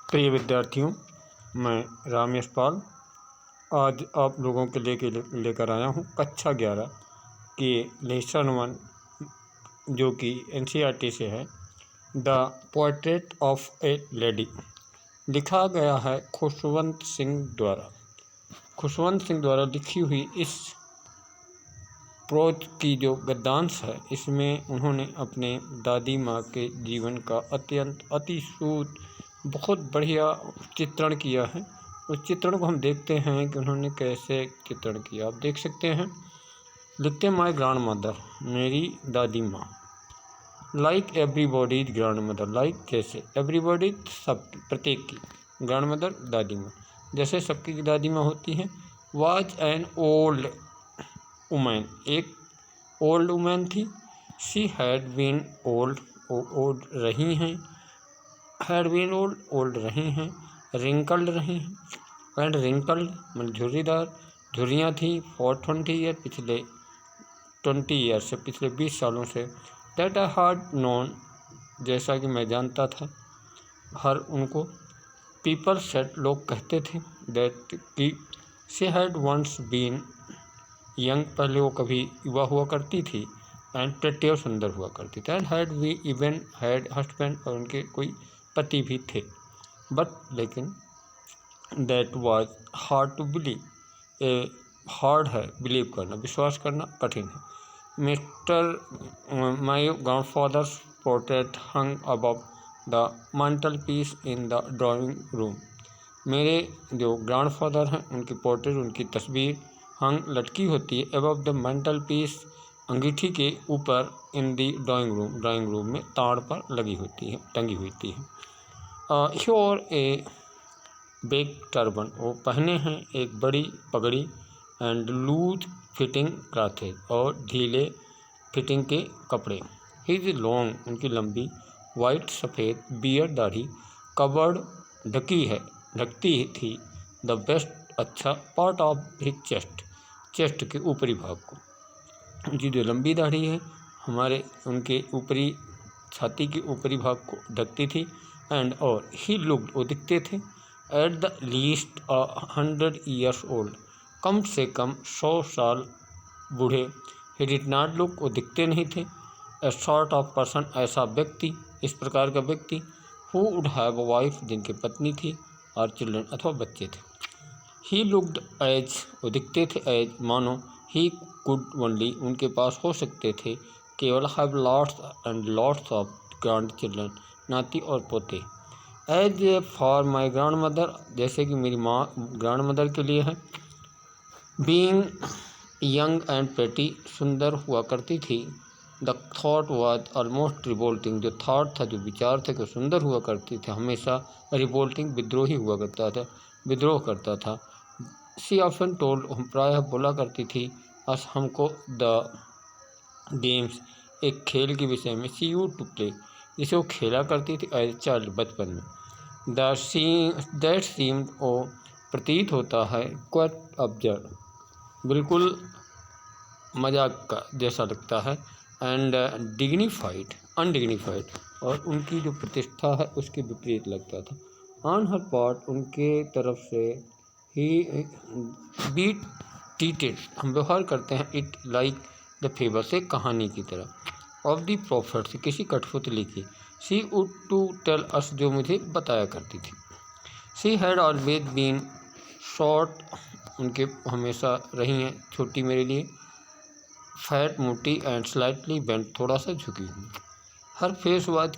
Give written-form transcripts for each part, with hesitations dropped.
प्रिय विद्यार्थियों, मैं राम यशपाल आज आप लोगों के लेकर आया हूँ कक्षा 11 के लेसन 1 जो कि NCERT से है। The portrait of A lady लिखा गया है खुशवंत सिंह द्वारा लिखी हुई इस प्रोज की जो गद्यांश है, इसमें उन्होंने अपने दादी माँ के जीवन का अतिसूत बहुत बढ़िया चित्रण किया है। उस चित्रण को हम देखते हैं कि उन्होंने कैसे चित्रण किया। आप देख सकते हैं, लिखते हैं माई ग्रैंड मदर, मेरी दादी माँ, like everybody's grand mother, like जैसे, एवरीबॉडी सबकी, प्रत्येक की, ग्रैंड मदर दादी माँ, जैसे सबकी दादी माँ होती हैं। वाज एन ओल्ड वुमेन, एक ओल्ड वुमेन थी। शी हैड बीन ओल्ड रही हैं, हैड बीन ओल्ड रही हैं, रिंकल्ड रही हैं, एंड रिंकल्ड मतलब झुर्रीदार, झुर्रियाँ थी, फॉर 20 ईयर, पिछले 20 ईयर से, पिछले 20 सालों से। दैट आई हैड नोन, जैसा कि मैं जानता था, हर उनको। पीपल सेड, लोग कहते थे, दैट कि she had once been young, पहले वो कभी युवा हुआ करती थी, एंड प्रेटी, और सुंदर हुआ करती थी, and had we even had husband, और उनके कोई पति भी थे। बट लेकिन that was hard to believe, a hard है बिलीव करना, विश्वास करना कठिन है। Mister my grandfather's portrait hung above the mantelpiece in the drawing room, मेरे जो ग्रैंडफादर हैं उनकी पोर्ट्रेट, उनकी तस्वीर हंग लटकी होती है, अबव द मेंटल पीस अंगीठी के ऊपर, इन दी ड्राइंग रूम में ताड़ पर लगी होती है, टंगी होती है। श्योर ए बिग टर्बन, वो पहने हैं एक बड़ी पगड़ी, एंड लूज फिटिंग क्लॉथेज, और ढीले फिटिंग के कपड़े। हिज लॉन्ग, उनकी लंबी, वाइट सफ़ेद बियर्ड, दाढ़ी, कवर्ड ढकती थी, द बेस्ट, अच्छा, पार्ट ऑफ हिज चेस्ट के ऊपरी भाग को। उनकी जो लंबी दाढ़ी है उनके ऊपरी छाती के ऊपरी भाग को ढकती थी, एंड और ही लुक्ड, वो दिखते थे, at the least 100 years old, कम से कम 100 साल बूढ़े। ही डिड नॉट लुक, वो दिखते नहीं थे, ए सॉर्ट ऑफ पर्सन, ऐसा व्यक्ति, इस प्रकार का व्यक्ति, who would have a wife, जिनकी पत्नी थी, और चिल्ड्रन, अथवा बच्चे थे। ही लुक्ड एज, वो दिखते थे एज, मानो, ही कुड ओनली, उनके पास हो सकते थे केवल, have lots and lots of grandchildren, नाती और पोते। As for my grandmother, जैसे कि मेरी माँ ग्रैंड मदर के लिए है, बीइंग यंग एंड प्रेटी, सुंदर हुआ करती थी। The thought was almost revolting, जो थॉट था, जो विचार थे, कि सुंदर हुआ करती थी, हमेशा रिवोल्टिंग, विद्रोही हुआ करता था, विद्रोह करता था। शी ऑफन टोल्ड, प्रायः बोला करती थी, अस, हमको, द गेम्स, एक खेल के विषय में, शी यूज्ड टू प्ले, जिसे वो खेला करती थी एज चाइल्ड, बचपन में। दैट सीम्ड, ओ प्रतीत होता है, क्वाइट अब्जर्ड, बिल्कुल मजाक का जैसा लगता है, एंड डिग्निफाइड, अनडिग्निफाइड, और उनकी जो प्रतिष्ठा है उसके विपरीत लगता था। ऑन हर पार्ट, उनके तरफ से, ही बी ट्रीटेड, हम व्यवहार करते हैं, इट लाइक द फेबर, से कहानी की तरह, ऑफ द प्रॉफिट, से किसी कठपुतली की। She would to tell us, जो मुझे बताया करती थी। She had always been short, उनके हमेशा रही हैं छोटी मेरे लिए, फैट, मोटी, एंड स्लाइटली बेंट, थोड़ा सा झुकी हुई। हर फेस वाज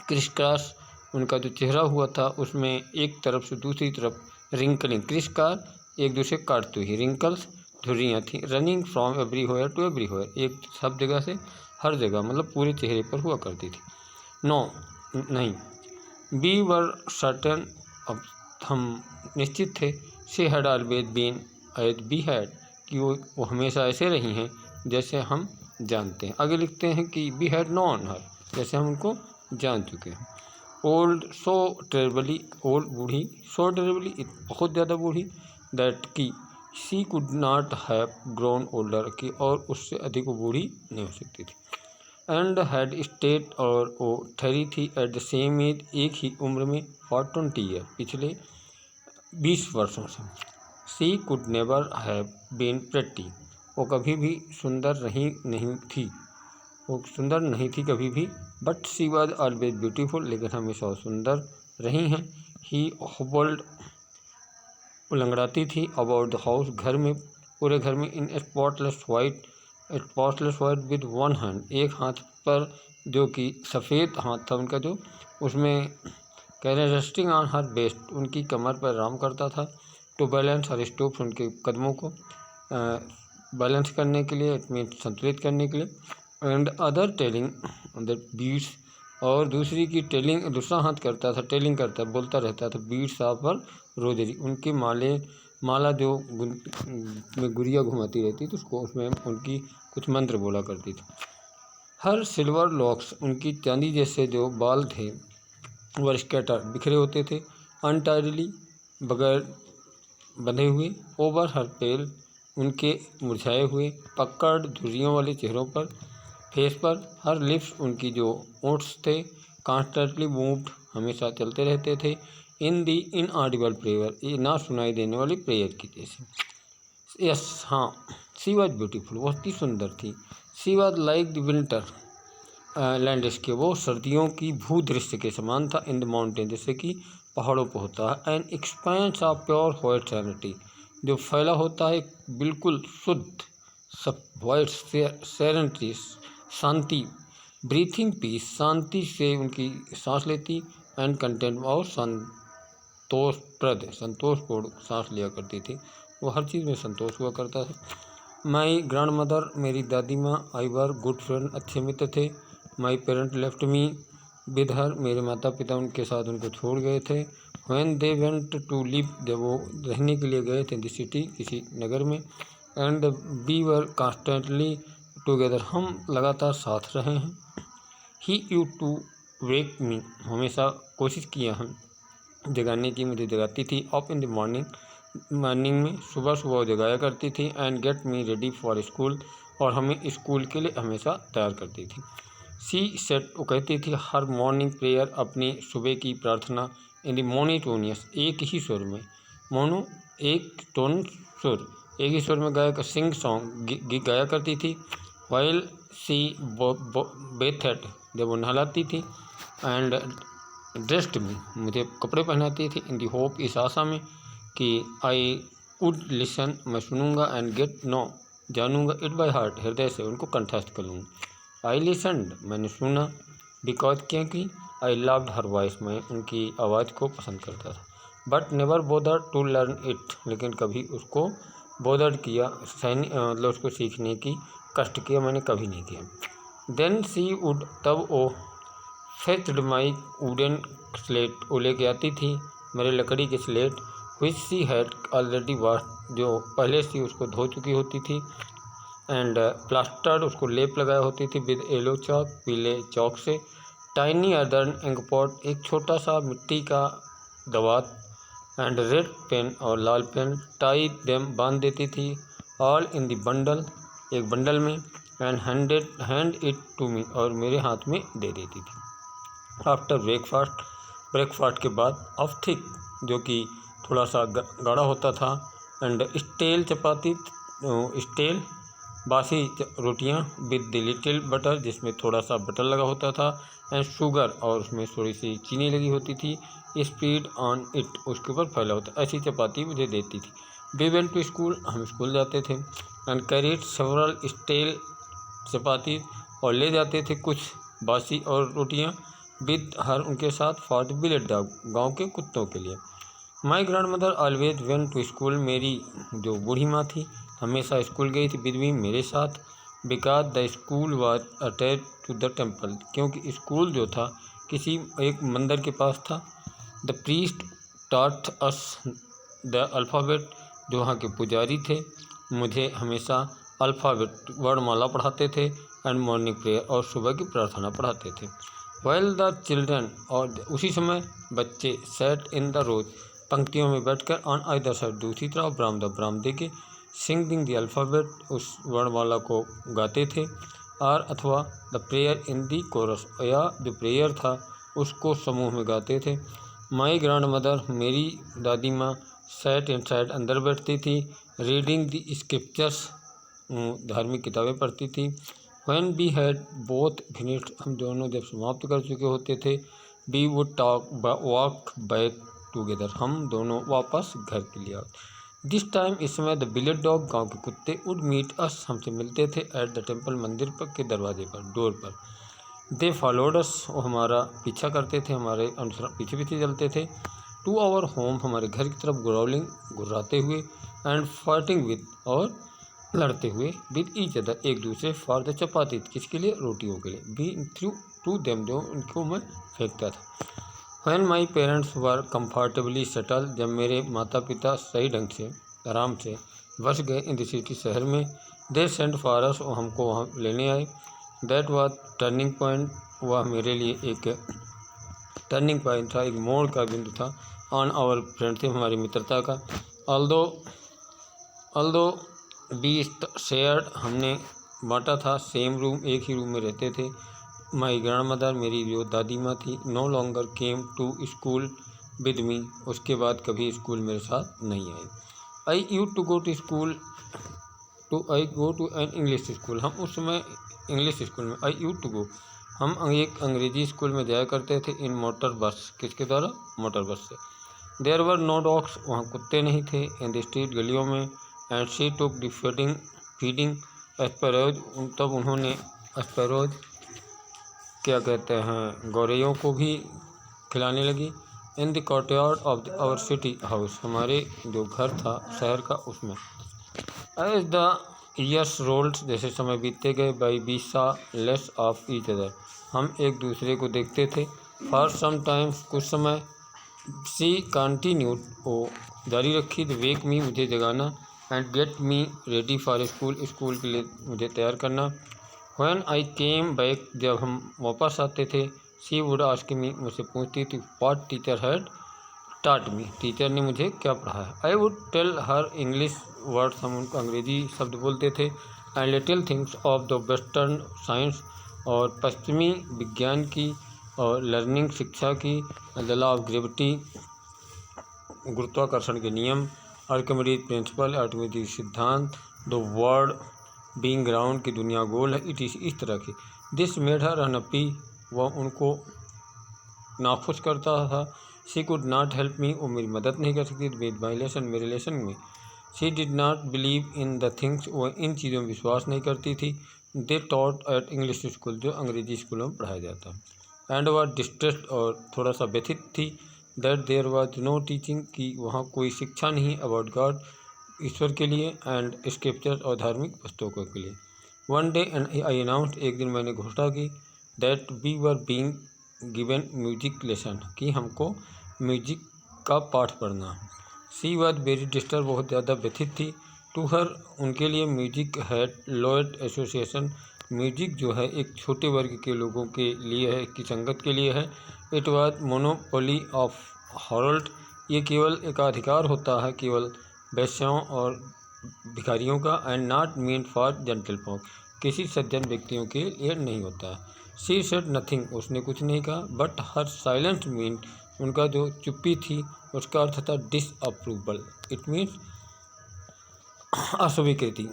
क्रिसक्रॉस, उनका जो चेहरा हुआ था उसमें एक तरफ से दूसरी तरफ रिंकलिंग, क्रिसक्रॉस, एक दूसरे काटती हुई, रिंकल्स, झुर्रियाँ थी, running from everywhere to everywhere, एक सब जगह से हर जगह, मतलब पूरे चेहरे पर हुआ करती थी। नो, नहीं, वी वर सर्टेन, अब हम निश्चित थे, she had always been as we had, कि वो हमेशा ऐसे रही हैं जैसे हम जानते हैं। आगे लिखते हैं कि वी हैड नोन हर, जैसे हम उनको जान चुके हैं। ओल्ड, सो टेरेबली, ओल्ड, बूढ़ी, सो टेरेबली, बहुत ज़्यादा बूढ़ी, दैट की she could not have grown older, की और उससे अधिक वो बूढ़ी नहीं हो सकती थी। एंड हैड स्टेट और वो ठहरी थी एट द सेम एज, एक ही उम्र में, फॉर 20 ईयर, पिछले 20 वर्षों से। She could never have been pretty, वो कभी भी सुंदर नहीं थी, वो सुंदर नहीं थी कभी भी, but she was always beautiful, लेकिन हमेशा वो सुंदर रही हैं। ही हॉबल्ड, लंगड़ाती थी, अबाउट द हाउस, घर में, पूरे घर में, in spotless white with one hand, एक हाथ पर, जो कि सफ़ेद हाथ था उनका, जो उसमें कह रहे हैं रेस्टिंग ऑन हर बेस्ट, उनकी कमर पर आराम करता था, टू बैलेंस हर स्टोप्स, उनके कदमों को बैलेंस करने के लिए, इसमें संतुलित करने के लिए, and other telling that beads, और दूसरी की टेलिंग, दूसरा हाथ करता था, टेलिंग करता, बोलता रहता था, बीड्स ऑफ पर रोजरी, उनके माला जो में गुड़िया घुमाती रहती थी, उसको उसमें उनकी कुछ मंत्र बोला करती थी। हर सिल्वर लॉक्स, उनकी चांदी जैसे जो बाल थे, वर स्कैटर, बिखरे होते थे, अनटाइडली, बगैर बंधे हुए, ओवर हर पेल, उनके मुरझाए हुए, पकड़ झुर्रियों वाले चेहरों पर, फेस पर, हर लिप्स, उनकी जो ओट्स थे, कॉन्स्टेंटली मूव्ड, हमेशा चलते रहते थे, इन दी इनऑडिबल प्रेयर, ये ना सुनाई देने वाली प्रेयर की जैसे। यस, हाँ, शी वॉज ब्यूटीफुल, बहुत ही सुंदर थी। She was like the winter landscape, वो सर्दियों की भूदृश्य के समान था, इन द माउंटेन, जैसे कि पहाड़ों पर होता है, an expense of pure white serenity, जो फैला होता है बिल्कुल शुद्ध सब वाइट सेरेनिटी, शांति, ब्रीथिंग पीस, शांति से उनकी सांस लेती, एंड कंटेंट, और संतोषपूर्ण सांस लिया करती थी, वो हर चीज़ में संतोष हुआ करता था। माई ग्रैंड मदर, मेरी दादी माँ, आई वर गुड फ्रेंड, अच्छे मित्र थे। My parent left me with her, मेरे माता पिता उनके साथ उनको छोड़ गए थे। When they went to live, जब वो रहने के लिए गए थे, द सिटी, किसी नगर में, and we were constantly together, हम लगातार साथ रहे हैं। ही यू टू वेक मी, हमेशा कोशिश किया हम जगाने की, मुझे जगाती थी, अप इन द मॉर्निंग में, सुबह सुबह जगाया करती थी, and get me ready for school, और हमें स्कूल के लिए हमेशा तैयार करती थी। सी सेट, वो कहती थी, हर मॉर्निंग प्रेयर, अपनी सुबह की प्रार्थना, इन द मोनीटोनियस, एक ही सुर में, मोनो एक टोन सुर, एक ही सुर में गाया, सिंग सॉन्ग गाया करती थी, वाइल सी बेथेट, जब वो नहलाती थी, एंड ड्रेस्ड मी, मुझे कपड़े पहनाती थी, इन दी होप, इस आशा में कि आई वुड लिसन, मैं सुनूंगा, एंड गेट नो, जानूंगा, इट बाय हार्ट, हृदय से उनको कंठस्थ कर लूँगा। आई लिसनड, मैंने सुना, बिकॉज, क्योंकि, आई लव्ड हर वॉइस, मैं उनकी आवाज़ को पसंद करता था, but never bothered to learn it, लेकिन कभी उसको बोदर्ड किया, मतलब उसको सीखने की कष्ट किया मैंने कभी नहीं किया। देन सी वुड, तब वो फेच्ड माई वुडन स्लेट, वो लेके आती थी मेरे लकड़ी के slate, which she had already wash, जो पहले से उसको धो चुकी होती थी, एंड प्लास्टर्ड, उसको लेप लगाया होती थी, विद येलो चॉक, पीले चौक से, टाइनी अर्दन इंकपॉट, एक छोटा सा मिट्टी का दवात, एंड रेड पेन, और लाल पेन, टाई देम, बांध देती थी, ऑल इन द बंडल, एक बंडल में, and hand it to me, और मेरे हाथ में दे देती थी। आफ्टर ब्रेकफास्ट के बाद, ऑफ थिक, जो कि थोड़ा सा गाढ़ा होता था, एंड स्टेल चपाती, स्टेल बासी रोटियां, विद द लिटिल बटर, जिसमें थोड़ा सा बटर लगा होता था, एंड शुगर, और उसमें थोड़ी सी चीनी लगी होती थी, स्प्रेड ऑन इट, उसके ऊपर फैला होता, ऐसी चपाती मुझे देती थी। वी वेंट टू स्कूल, हम स्कूल जाते थे, एंड कैरीड सेवरल स्टेल चपाती, और ले जाते थे कुछ बासी और रोटियां, विद हर, उनके साथ, फॉर द विलेज डॉग, गाँव के कुत्तों के लिए। My grandmother always went to school, मेरी जो बूढ़ी माँ थी हमेशा स्कूल गई थी विद मी, मेरे साथ, because the school was attach to the temple, क्योंकि स्कूल जो था किसी एक मंदिर के पास था। The priest taught us the alphabet, जो वहाँ के पुजारी थे मुझे हमेशा अल्फ़ाबेट, वर्णमाला पढ़ाते थे, एंड मॉर्निंग प्रेयर, और सुबह की प्रार्थना पढ़ाते थे। वेल द चिल्ड्रन, और उसी समय बच्चे, सेट इन द रोज, पंक्तियों में बैठकर, ऑन आइदर साइड, दूसरी तरफ, बरामदा, बरामदे के, सिंगिंग द अल्फ़ाबेट, उस वर्णमाला को गाते थे, आर अथवा the prayer in the chorus, या जो प्रेयर था उसको समूह में गाते थे। माई ग्रैंड मदर, मेरी दादी माँ, सैट इनसाइड, अंदर बैठती थी, रीडिंग दी स्क्रिप्चर्स, धार्मिक किताबें पढ़ती थी। When we had both finished, हम दोनों जब समाप्त कर चुके होते थे, we would walk back together, हम दोनों वापस घर के लिए आते। दिस टाइम, इस समय, द विलेज डॉग, गाँव के कुत्ते, वुड मीट अस, हमसे मिलते थे, एट द टेम्पल, मंदिर पर के दरवाजे पर, डोर पर। दे फॉलोड अस, वो हमारा पीछा करते थे, हमारे अनुसरण पीछे पीछे चलते थे। टू आवर होम, हमारे घर की तरफ, ग्रोलिंग, गुर्राते हुए, एंड फाइटिंग विद, और लड़ते हुए, विद ईच अदर, एक दूसरे, फॉर द चपाती, किसके लिए, रोटियों के लिए, बी थ्रू टू देम, जो उनको मैं फेंकता था। When my parents were comfortably settle, जब मेरे माता पिता सही ढंग से, आराम से बस गए इन द सिटी, शहर में, दे सेंड फॉर अस, वो हमको वहाँ लेने आए। दैट वाज टर्निंग पॉइंट, वह मेरे लिए एक टर्निंग पॉइंट था, एक मोड़ का बिंदु था। ऑन आवर फ्रेंडशिप, हमारी मित्रता का। ऑल्दो बी शेयर्ड, हमने बांटा था, सेम रूम, एक ही रूम में रहते थे। माई ग्रैंड मदर, मेरी जो दादी माँ थी, no longer came to school with me, उसके बाद कभी स्कूल मेरे साथ नहीं आई। I use to go to school I go to an English school, हम उस समय इंग्लिश स्कूल में, आई यूज टू गो, हम एक अंग्रेजी स्कूल में जाया करते थे, इन मोटर बस, किसके द्वारा, मोटर बस से। देयर वर नो डॉग्स, वहाँ कुत्ते नहीं थे, इन द स्ट्रीट, गलियों में, and she took the feeding sparrows, तब उन्होंने एस्पैरोज, क्या कहते हैं, गौरैयों को भी खिलाने लगी। In the courtyard of our city house, हमारे जो घर था शहर का, उसमें। एज द ईयर्स रोल्ड, जैसे समय बीतते गए, by we saw less of each other, हम एक दूसरे को देखते थे। फॉर सम टाइम्स, कुछ समय। सी कंटिन्यूड, वो जारी रखी, द वेक मी, मुझे जगाना, and get me ready for school, school के लिए मुझे तैयार करना। व्हेन आई केम बैक, जब हम वापस आते थे, सी वुड आस्क मी, मुझसे पूछती थी, व्हाट टीचर हैड टाट मी, टीचर ने मुझे क्या पढ़ाया। I would tell her English words, हम उनको अंग्रेजी शब्द बोलते थे, and little things of the western science, और पश्चिमी विज्ञान की, और लर्निंग, शिक्षा की, द लॉ ऑफ ग्रेविटी, गुरुत्वाकर्षण के नियम, आर्किमिडीज प्रिंसिपल, आर्किमिडीज सिद्धांत, द वर्ल्ड बीइंग ग्राउंड, की दुनिया गोल है, इट इस तरह की। दिस मेड हर अनहैप्पी, वह उनको नाखुश करता था। She could not help me, वो मेरी मदद नहीं कर सकती विद माई लेसन, मेरे लेसन में। She did not believe in the things, वो इन चीज़ों में विश्वास नहीं करती थी। They taught at English school, जो अंग्रेजी स्कूलों में पढ़ाया जाता है। एंड वह डिस्ट्रेस्ड, और थोड़ा सा व्यथित थी, that there was no teaching, की वहाँ कोई शिक्षा नहीं, अबाउट गॉड, ईश्वर के लिए, एंड स्क्रिप्चर, और धार्मिक पुस्तकों के लिए। वन डे आई अनाउंस्ड, एक दिन मैंने घोषणा की, that we were being given music lesson, कि हमको म्यूजिक का पाठ पढ़ना। सी वॉज वेरी डिस्टर्ब, बहुत ज़्यादा व्यथित थी। टू हर, उनके लिए, म्यूजिक हैड लोएट एसोसिएशन, म्यूजिक जो है एक छोटे वर्ग के लोगों के लिए है, की संगत के लिए है। इट वॉज मोनोपोली ऑफ हॉरल्ड, ये केवल एकाधिकार होता है केवल वैश्यों और भिखारियों का, and not mean for gentle folk, किसी सज्जन व्यक्तियों के लिए नहीं होता है। शी सेड नथिंग, उसने कुछ नहीं कहा, बट हर साइलेंस मीन, उनका जो चुप्पी थी उसका अर्थ था डिसअप्रूवल, इट मीन्स अस्वीकृति।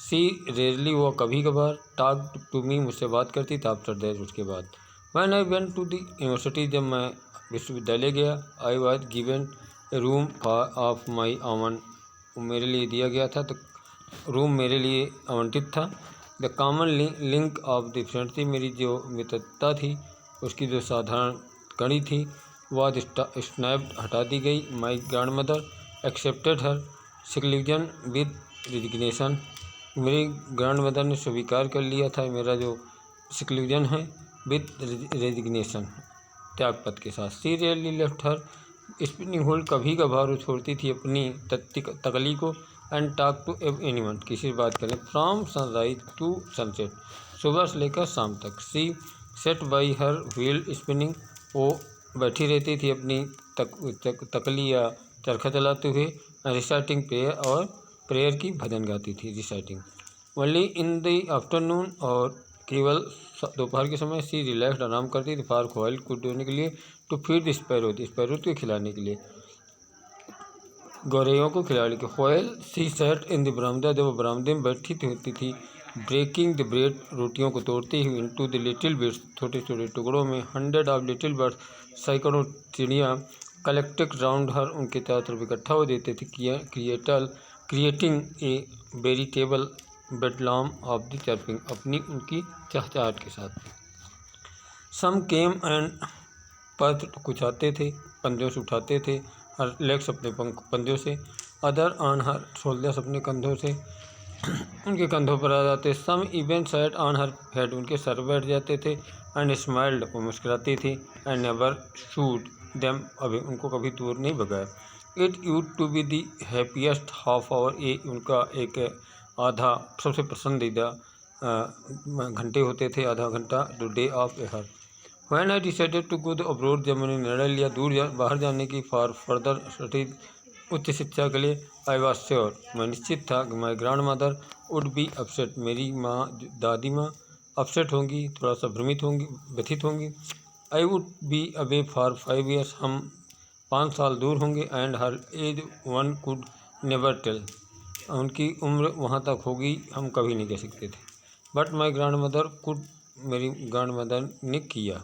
सी रेयरली, वो कभी कभार, टॉक टू मी, मुझसे बात करती था, आफ्टर दैट, उसके बाद। When I went to the university, जब मैं विश्वविद्यालय गया, I was given a room of my own, मेरे लिए दिया गया था, तो रूम मेरे लिए आवंटित था। The common link of the friendship, मेरी जो मित्रता थी उसकी जो साधारण कड़ी थी, वह स्नैप्ड, हटा दी गई। My grandmother accepted her seclusion with resignation, मेरी ग्रैंड मदर ने स्वीकार कर लिया था मेरा जो सिक्लूजन है, विद रेजिग्नेशन, त्यागपत्र के साथ। She really left her spinning wheel, कभी कभार वो छोड़ती थी अपनी तकली को, एंड टॉक टू एनीवन, किसी से बात करें, फ्रॉम सनराइज टू सनसेट, सुबह से लेकर शाम तक। She sat by her wheel spinning, वो बैठी रहती थी अपनी तकली या चरखा चलाते हुए, रिसाइटिंग प्रेयर, और प्रेयर की भजन गाती थी, reciting. Only in the afternoon, और केवल दोपहर के समय सी रिलैक्स्ड आराम करती थी फॉर व्हाइल कुड होने के लिए टू फीड स्पैरो को खिलाने के लिए, गौरैयों को खिलाने के। While she sat in the बरामदा, जब वो बरामदे में बैठी होती थी, ब्रेकिंग द ब्रेड रोटियों को तोड़ती हुई इनटू द लिटिल बिट्स छोटे छोटे टुकड़ों में। 100 ऑफ लिटिल बर्ड्स सैकड़ों चिड़िया कलेक्टेड राउंड हर उनके चारों तरफ इकट्ठा हो देते थे, creating a veritable bedlam of the chirping अपनी उनकी चहचहाट के साथ। सम केम एंड पर कुछ आते थे, पंजों से उठाते थे हर लेग्स अपने पंजों से, अदर ऑन हर शोल्डर्स अपने कंधों से उनके कंधों पर आ जाते। Some even sat on her head उनके सर बैठ जाते थे, एंड स्माइल्ड वो मुस्कुराती थी, एंड नेवर शूड देम अभी उनको कभी दूर नहीं भगाया। It used to be the happiest half hour, ये उनका एक आधा सबसे पसंदीदा घंटे होते थे, आधा घंटा to day of a her. When I decided to go the abroad, जब मैंने निर्णय लिया बाहर जाने की फॉर फर्दर स्टडीज उच्च शिक्षा के लिए, आई वॉज श्योर मैं निश्चित था कि my grand mother would be upset, मेरी माँ दादी माँ अपसेट होंगी, थोड़ा सा भ्रमित होंगी, व्यथित होंगी। I would be away for 5 years, हम 5 साल दूर होंगे, and her age one could never tell, उनकी उम्र वहाँ तक होगी हम कभी नहीं कह सकते थे। But my grand mother could, मेरी ग्रैंड मदर ने किया।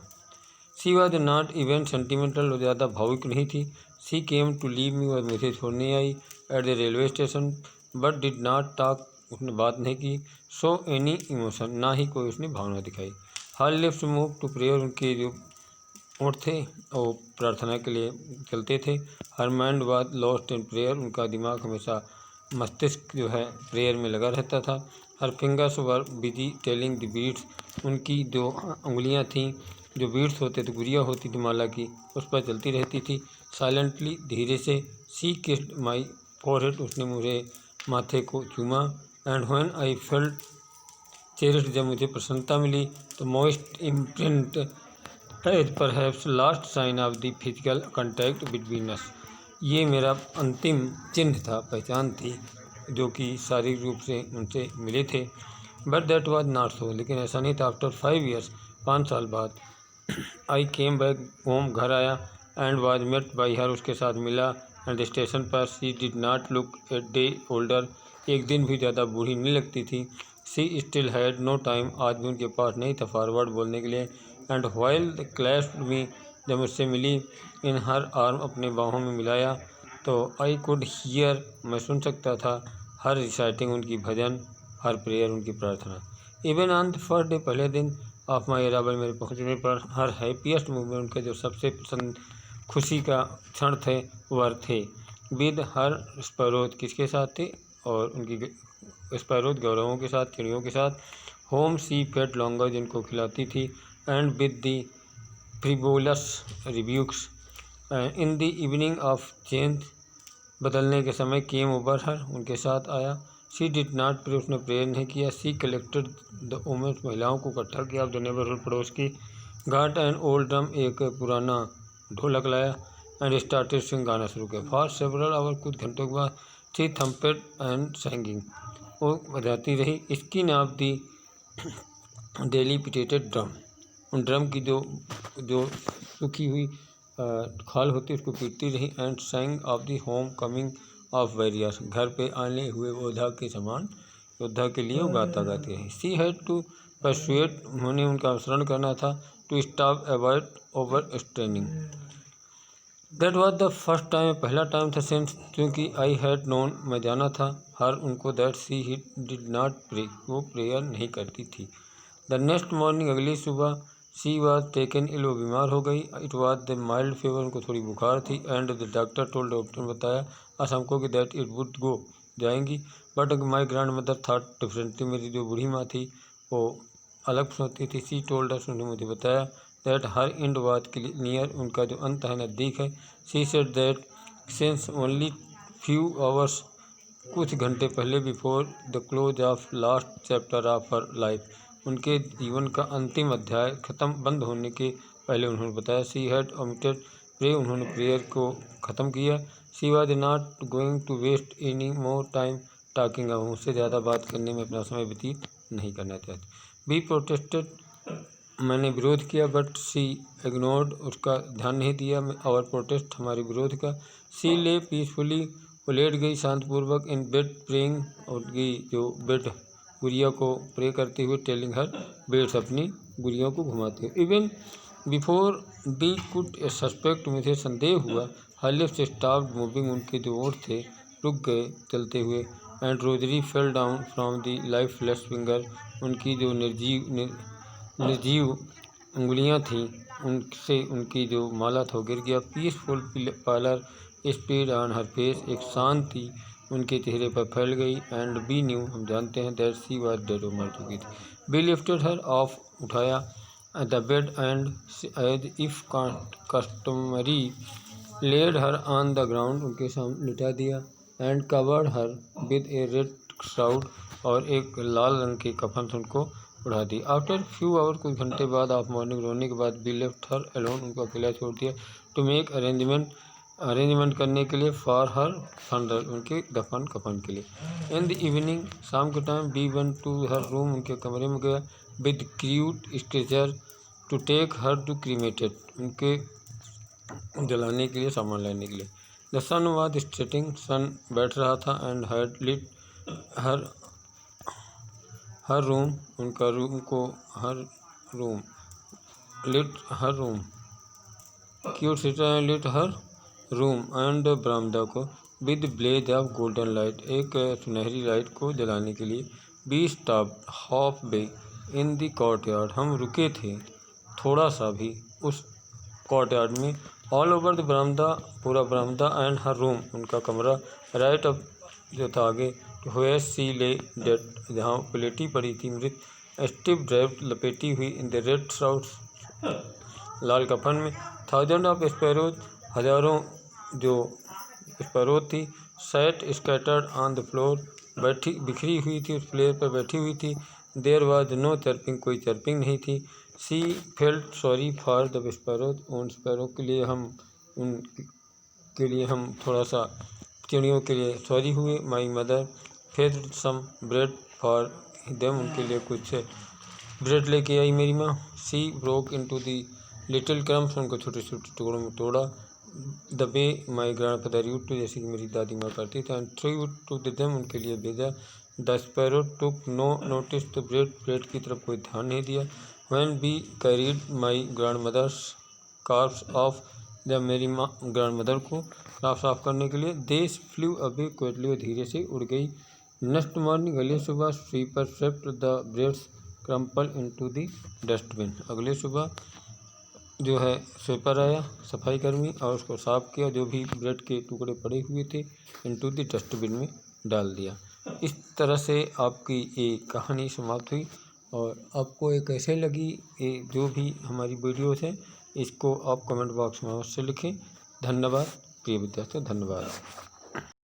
She was not even sentimental, वो ज़्यादा भावुक नहीं थी। सी केम टू लीव मी, और मुझे छोड़ने आई at the railway station, but did not talk, उसने बात नहीं की। शो एनी इमोशन, ना ही कोई उसने भावना दिखाई। Her lips move to prayer, उनके जो ओठ थे वो प्रार्थना के लिए चलते थे। Her mind was lost in prayer, उनका दिमाग हमेशा मस्तिष्क जो है प्रेयर में लगा रहता था। Her fingers were busy telling the beads, उनकी जो उंगलियां थीं, जो बीट्स होते थे, गुड़िया होती थी माला की, उस पर चलती रहती थी। साइलेंटली, धीरे से। सी किस्ड माई फोरहेड, उसने मुझे माथे को चूमा। And when I felt cherished, जब मुझे प्रसन्नता मिली, तो most imprint as perhaps last sign of the physical contact between us, ये मेरा अंतिम चिन्ह था, पहचान थी, जो कि शारीरिक रूप से उनसे मिले थे। But that was not so, लेकिन ऐसा नहीं था। आफ्टर 5 ईयर्स, 5 साल बाद, आई केम बैक होम, घर आया, and was met by her, उसके साथ मिला, एंड स्टेशन पर। She did not look a day older, एक दिन भी ज़्यादा बूढ़ी नहीं लगती थी। She still had no time, आज भी उनके पास नहीं था फॉरवर्ड बोलने के लिए। एंड व्हाइल द क्लैस्प्ड मी, जब मुझसे मिली, इन हर आर्म, अपने बाहों में मिलाया, तो आई कुड हियर, मैं सुन सकता था, हर रिसाइटिंग, उनकी भजन, हर प्रेयर, उनकी प्रार्थना। Even on the first day, पहले दिन ऑफ माई अराइवल, मेरे पहुंचने पर, हर हैप्पीएस्ट मूवमेंट, उनके जो सबसे पसंद खुशी का क्षण थे वह थे विद हर स्पैरोज, किसके साथ थे, और उनकी स्पैरोज गौरवों के साथ, चिड़ियों के साथ। होम सी फेड लॉन्गर, जिनको खिलाती थी, and with the frivolous reviews in the evening of change, बदलने के समय केम ओवर हर, उनके साथ आया। सी डिड नॉट प्रे, उसने प्रेयर नहीं किया। सी कलेक्टेड द वुमेन्स, महिलाओं को इकट्ठा किया द नेबरहुड, पड़ोस की। गाट एंड ओल्ड ड्रम, एक पुराना ढोलक लाया, एंड स्टार्टेड सिंग, गाना शुरू किया। फॉर सेवरल आवर, कुछ घंटों के बाद, सी थम्पेड एंड सैंगिंग, वो बजाती रही। Skin of the daily pitted drum, उन ड्रम की जो सूखी हुई खाल होती उसको पीटती रही। And sang of the home coming of warriors, घर पे आने हुए योद्धा के समान, योद्धा के लिए वो गाती रही। सी हैड टू परसुएट, उन्होंने उनका अनुसरण करना था, to stop avoid over straining. That was the first time, पहला टाइम था सिंस, क्योंकि आई हैड नोन, मैं जाना था, हर उनको, दैट सी ही डिड नॉट प्रे, वो प्रेयर नहीं करती थी। द नेक्स्ट मॉर्निंग, अगली सुबह, सी वॉज टेकन इल, वो बीमार हो गई। It was the mild fever, उनको थोड़ी बुखार थी। And the doctor told, doctor ने बताया आज हमको कि दैट इट वुड गो, जाएंगी। But my grand mother thought differently, मेरी जो बूढ़ी माँ थी वो अलग सोचती थी। सी टोल्ड अस, उन्होंने मुझे बताया, that her and was near, उनका जो अंत है नज़दीक है। She said that since only few hours, कुछ घंटे पहले, before the close of last chapter of her life, उनके जीवन का अंतिम अध्याय बंद होने के पहले उन्होंने बताया। सी हैड ओमिटेड प्रे, उन्होंने प्रेयर को ख़त्म किया। She was not going to waste any more time talking, अब मुझसे ज़्यादा बात करने में अपना समय व्यतीत नहीं करना चाहती। बी प्रोटेस्टेड, मैंने विरोध किया, बट शी इग्नोर्ड, उसका ध्यान नहीं दिया आवर प्रोटेस्ट, हमारे विरोध का। सी ले पीसफुली, वो लेट गई शांतिपूर्वक, इन बेड प्रेइंग, और गई जो बेड गुड़िया को प्रे करते हुए, टेलिंग हर बेड्स, अपनी गुड़िया को घुमाते हुए। Even before we could suspect, मुझे संदेह हुआ, हर लिप्स स्टॉप्ड मूविंग, उनके जो ओठ थे रुक गए चलते हुए, and rosary fell down from the lifeless finger, उनकी जो निर्जीव उंगलियां थीं उनसे उनकी जो माला था गिर गया। Peaceful parlour spread on her face, एक शांति उनके चेहरे पर फैल गई। एंड बी न्यू, हम जानते हैं, दैट शी वाज डेड, वो मर चुकी थी। बी लिफ्टेड हर ऑफ, उठाया the bed, and as if customary laid her on the ground, उनके सामने लिटा दिया, and covered her with a red shroud, और एक लाल रंग के कफन से उनको उड़ा दी। आफ्टर फ्यू आवर, कुछ घंटे बाद, ऑफ मॉर्निंग, रोने के बाद, बी लेफ्ट हर अलोन, उनको अकेला छोड़ दिया, टू मेक अरेंजमेंट करने के लिए, फॉर हर फनरल, उनके दफन कफन के लिए। इन द इवनिंग, शाम के time, be one to her room, उनके कमरे में गया, with crude stretcher to take her to cremated, उनके जलाने के लिए, सामान लाने के लिए। The sun was setting, sun बैठ रहा था, and had lit her room, उनका रूम को her room, lit her room, cute sitter lit her room and बरामदा को, with blaze of golden light, एक सुनहरी लाइट को जलाने के लिए। Be stopped half way in the courtyard, हम रुके थे थोड़ा सा भी उस कोर्टयार्ड में। ऑल ओवर द बरामदा, पूरा बरामदा, एंड हर रूम, उनका कमरा, राइट अप जो था आगे, वेयर सी ले डेड, जहाँ प्लेटी पड़ी थी मृत, स्टिफ ड्रेप्ड, लपेटी हुई, इन द रेड श्राउड्स, लाल कफन में। थाउजेंड ऑफ स्पैरोज, हजारों जो स्पैरोज थी, sat scattered on the floor, बिखरी हुई थी, उस फ्लोर पर बैठी हुई थी। देयर वाज नो चर्पिंग, कोई चर्पिंग नहीं थी। She felt sorry for the sparrows, उन स्पैरो के लिए हम थोड़ा सा चिड़ियों के लिए सॉरी हुए। My mother fetched some bread for them, उनके लिए कुछ ब्रेड लेके आई मेरी माँ। She broke into the little crumbs, उनको छोटे छोटे टुकड़ों में तोड़ा। The way my grandfather used to, जैसे कि मेरी दादी माँ करती थी, एंड थ्रू टू देम, उनके लिए भेजा। The sparrow took no notice, तो ब्रेड की तरफ कोई ध्यान नहीं दिया। When we carried my grandmother's corpse off, जब मेरी माँ ग्रैंड मदर को साफ साफ करने के लिए, देश फ्लू अवे क्विकली, धीरे से उड़ गई। नेक्स्ट मॉर्निंग, अगली सुबह, sweeper swept the breads crumple into the dustbin, अगली सुबह जो है स्वीपर आया, सफाई कर्मी, और उसको साफ किया, जो भी ब्रेड के टुकड़े पड़े हुए थे इनटू द डस्टबिन में डाल दिया। इस तरह से आपकी ये कहानी समाप्त हुई। और आपको ये कैसे लगी, ये जो भी हमारी वीडियोस हैं, इसको आप कमेंट बॉक्स में अवश्य लिखें। धन्यवाद प्रिय विद्यार्थियों, धन्यवाद।